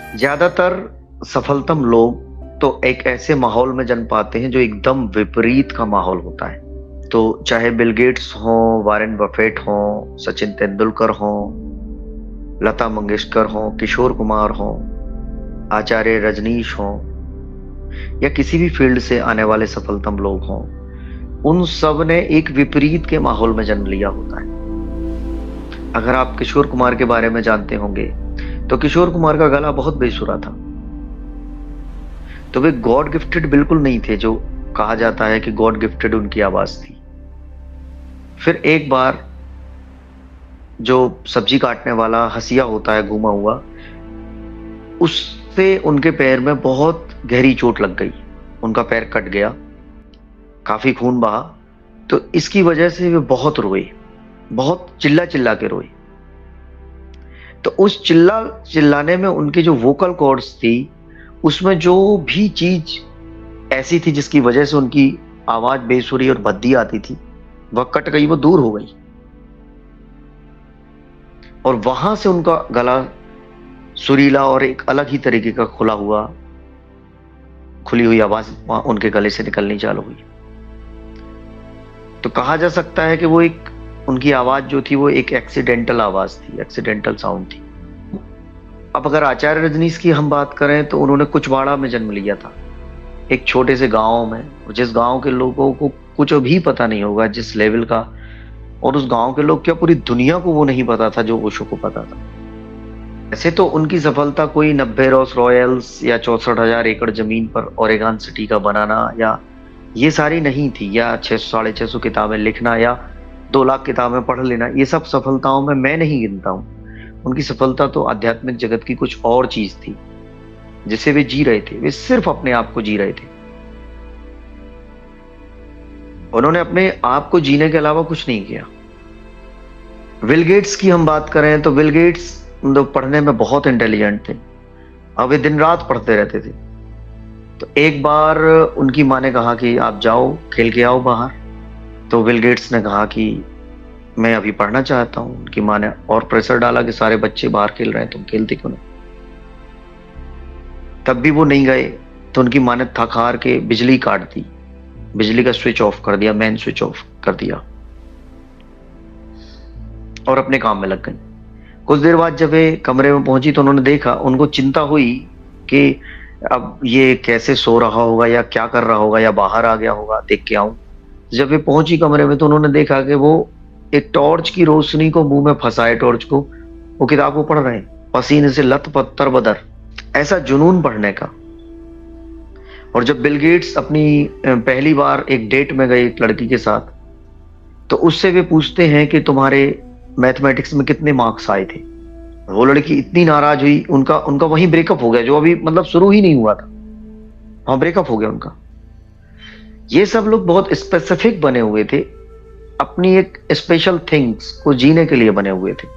ज्यादातर सफलतम लोग तो एक ऐसे माहौल में जन्म पाते हैं जो एकदम विपरीत का माहौल होता है। तो चाहे बिल गेट्स हो, वारेन बफेट हो, सचिन तेंदुलकर हो, लता मंगेशकर हो, किशोर कुमार हो, आचार्य रजनीश हो, या किसी भी फील्ड से आने वाले सफलतम लोग हों, उन सब ने एक विपरीत के माहौल में जन्म लिया होता है। अगर आप किशोर कुमार के बारे में जानते होंगे तो किशोर कुमार का गला बहुत बेसुरा था। तो वे गॉड गिफ्टेड बिल्कुल नहीं थे, जो कहा जाता है कि गॉड गिफ्टेड उनकी आवाज थी। फिर एक बार जो सब्जी काटने वाला हंसिया होता है घूमा हुआ, उससे उनके पैर में बहुत गहरी चोट लग गई। उनका पैर कट गया, काफी खून बहा। तो इसकी वजह से वे बहुत रोए, बहुत चिल्ला चिल्ला के रोए। तो उस चिल्ला चिल्लाने में उनकी जो वोकल कॉर्ड्स थी, उसमें जो भी चीज ऐसी थी जिसकी वजह से उनकी आवाज बेसुरी और भद्दी आती थी, वह कट गई, वो दूर हो गई। और वहां से उनका गला सुरीला और एक अलग ही तरीके का खुली हुई आवाज उनके गले से निकलनी चालू हुई। तो कहा जा सकता है कि वो एक, उनकी आवाज जो थी वो एक एक्सीडेंटल आवाज थी, एक्सीडेंटल साउंड थी। अब अगर आचार्य रजनीश की हम बात करें तो उन्होंने कुचवाड़ा में जन्म लिया था, एक छोटे से गांव में, जिस गांव के लोगों को कुछ भी पता नहीं होगा जिस लेवल का, और उस गांव के लोग क्या पूरी दुनिया को वो नहीं पता था जो ओशो को पता था। ऐसे तो उनकी सफलता कोई 90 रोल्स रॉयल्स या 64,000 एकड़ जमीन पर ओरेगन सिटी का बनाना या ये सारी नहीं थी, या 600-650 किताबें लिखना या 2 लाख किताबें पढ़ लेना। ये सब सफलताओं में मैं नहीं गिनता हूँ। उनकी सफलता तो आध्यात्मिक जगत की कुछ और चीज थी जिसे वे जी रहे थे। वे सिर्फ अपने आप को जी रहे थे। उन्होंने अपने आप को जीने के अलावा कुछ नहीं किया। बिल गेट्स की हम बात करें तो बिल गेट्स पढ़ने में बहुत इंटेलिजेंट थे। अब वे दिन रात पढ़ते रहते थे। तो एक बार उनकी माँ ने कहा कि आप जाओ खेल के आओ बाहर। तो बिल गेट्स ने कहा कि मैं अभी पढ़ना चाहता हूं। उनकी माँ ने और प्रेशर डाला कि सारे बच्चे बाहर खेल रहे हैं, तुम खेलते क्यों नहीं। तब भी वो नहीं गए। तो उनकी माँ ने थक हार के बिजली काट दी, बिजली का स्विच ऑफ कर दिया, मेन स्विच ऑफ कर दिया, और अपने काम में लग गई। कुछ देर बाद जब वे कमरे में पहुंची तो उन्होंने देखा, उनको चिंता हुई कि अब ये कैसे सो रहा होगा या क्या कर रहा होगा या बाहर आ गया होगा, देख के आऊं। जब वे पहुंची कमरे में तो उन्होंने देखा कि वो एक टॉर्च की रोशनी को मुंह में फंसाए, टॉर्च को, वो किताब को पढ़ रहे हैं, पसीने से लत पत्तर बदर, ऐसा जुनून पढ़ने का। और जब बिल गेट्स अपनी पहली बार एक डेट में गए एक लड़की के साथ, तो उससे वे पूछते हैं कि तुम्हारे मैथमेटिक्स में कितने मार्क्स आए थे। वो लड़की इतनी नाराज हुई, उनका वहीं ब्रेकअप हो गया, जो अभी मतलब शुरू ही नहीं हुआ था, वहां ब्रेकअप हो गया उनका। ये सब लोग बहुत स्पेसिफिक बने हुए थे, अपनी एक स्पेशल थिंग्स को जीने के लिए बने हुए थे।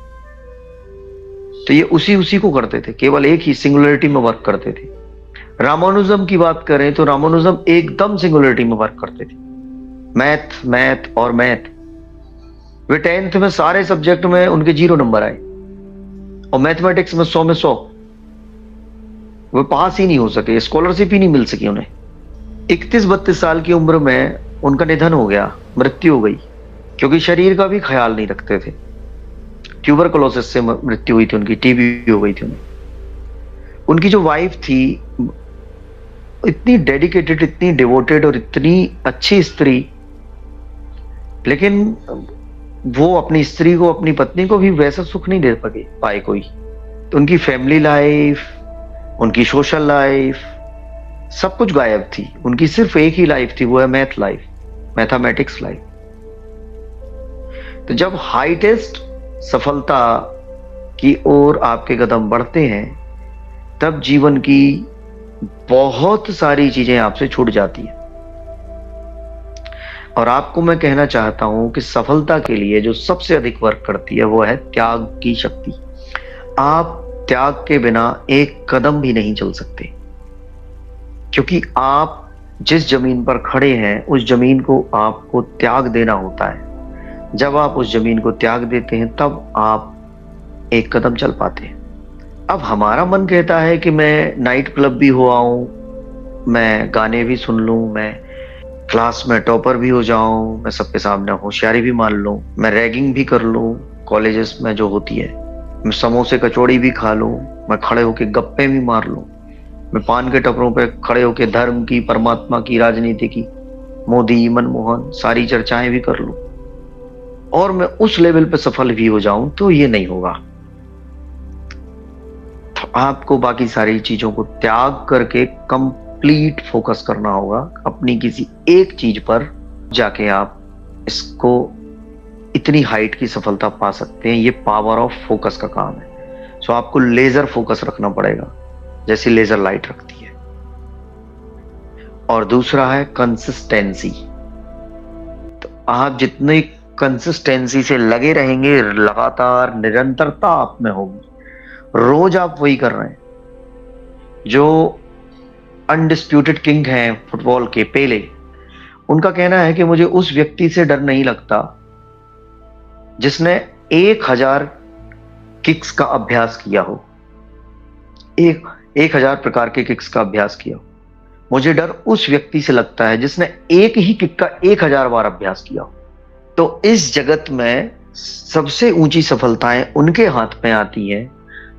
तो ये उसी को करते थे, केवल एक ही सिंगुलरिटी में वर्क करते थे। रामानुजम की बात करें तो रामानुजम एकदम सिंगुलरिटी में वर्क करते थे। मैथ मैथ और मैथ। वे 10th में सारे सब्जेक्ट में उनके 0 नंबर आए, और मैथमेटिक्स में 100 में 100। वे पास ही नहीं हो सके, स्कॉलरशिप ही नहीं मिल सकी उन्हें। 31-32 साल की उम्र में उनका निधन हो गया, मृत्यु हो गई, क्योंकि शरीर का भी ख्याल नहीं रखते थे। ट्यूबरकुलोसिस से मृत्यु हुई थी उनकी, टीबी हो गई थी उन्हें। उनकी जो वाइफ थी, इतनी डेडिकेटेड, इतनी डिवोटेड और इतनी अच्छी स्त्री, लेकिन वो अपनी स्त्री को, अपनी पत्नी को भी वैसा सुख नहीं दे पाए कोई। तो उनकी फैमिली लाइफ, उनकी सोशल लाइफ, सब कुछ गायब थी। उनकी सिर्फ एक ही लाइफ थी, वो है मैथ लाइफ, मैथमेटिक्स लाइफ। तो जब हाईटेस्ट सफलता की ओर आपके कदम बढ़ते हैं, तब जीवन की बहुत सारी चीजें आपसे छूट जाती हैं। और आपको मैं कहना चाहता हूं कि सफलता के लिए जो सबसे अधिक वर्क करती है वो है त्याग की शक्ति। आप त्याग के बिना एक कदम भी नहीं चल सकते, क्योंकि आप जिस जमीन पर खड़े हैं उस जमीन को आपको त्याग देना होता है। जब आप उस जमीन को त्याग देते हैं तब आप एक कदम चल पाते हैं। अब हमारा मन कहता है कि मैं नाइट क्लब भी हो आऊं, मैं गाने भी सुन लूं, मैं क्लास में टॉपर भी हो जाऊं, मैं सबके सामने होशियारी भी मान लूं, मैं रैगिंग भी कर लूं कॉलेजेस में जो होती है, मैं समोसे कचौड़ी भी खा लूं, मैं खड़े होके गप्पे भी मार लूं, मैं पान के टपरों पे खड़े होके धर्म की, परमात्मा की, राजनीति की, मोदी, मनमोहन सारी चर्चाएं भी कर लूं और मैं उस लेवल पे सफल भी हो जाऊं, तो ये नहीं होगा। तो आपको बाकी सारी चीजों को त्याग करके कंप्लीट फोकस करना होगा अपनी किसी एक चीज पर, जाके आप इसको इतनी हाइट की सफलता पा सकते हैं। ये पावर ऑफ फोकस का काम है। सो आपको लेजर फोकस रखना पड़ेगा, जैसी लेजर लाइट रखती है। और दूसरा है कंसिस्टेंसी। तो आप जितने कंसिस्टेंसी से लगे रहेंगे, लगातार निरंतरता आप में होगी, रोज आप वही कर रहे हैं। जो अनडिस्प्यूटेड किंग हैं फुटबॉल के, पेले, उनका कहना है कि मुझे उस व्यक्ति से डर नहीं लगता जिसने 1000 किक्स का अभ्यास किया हो, 1000 प्रकार के किक्स का अभ्यास किया हो। मुझे डर उस व्यक्ति से लगता है जिसने एक ही किक का 1000 बार अभ्यास किया हो। तो इस जगत में सबसे ऊंची सफलताएं उनके हाथ में आती हैं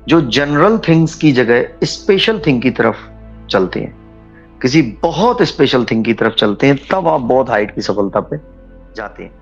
जो जनरल थिंग्स की जगह स्पेशल थिंग की तरफ चलते हैं, किसी बहुत स्पेशल थिंग की तरफ चलते हैं, तब आप बहुत हाइट की सफलता पे जाते हैं।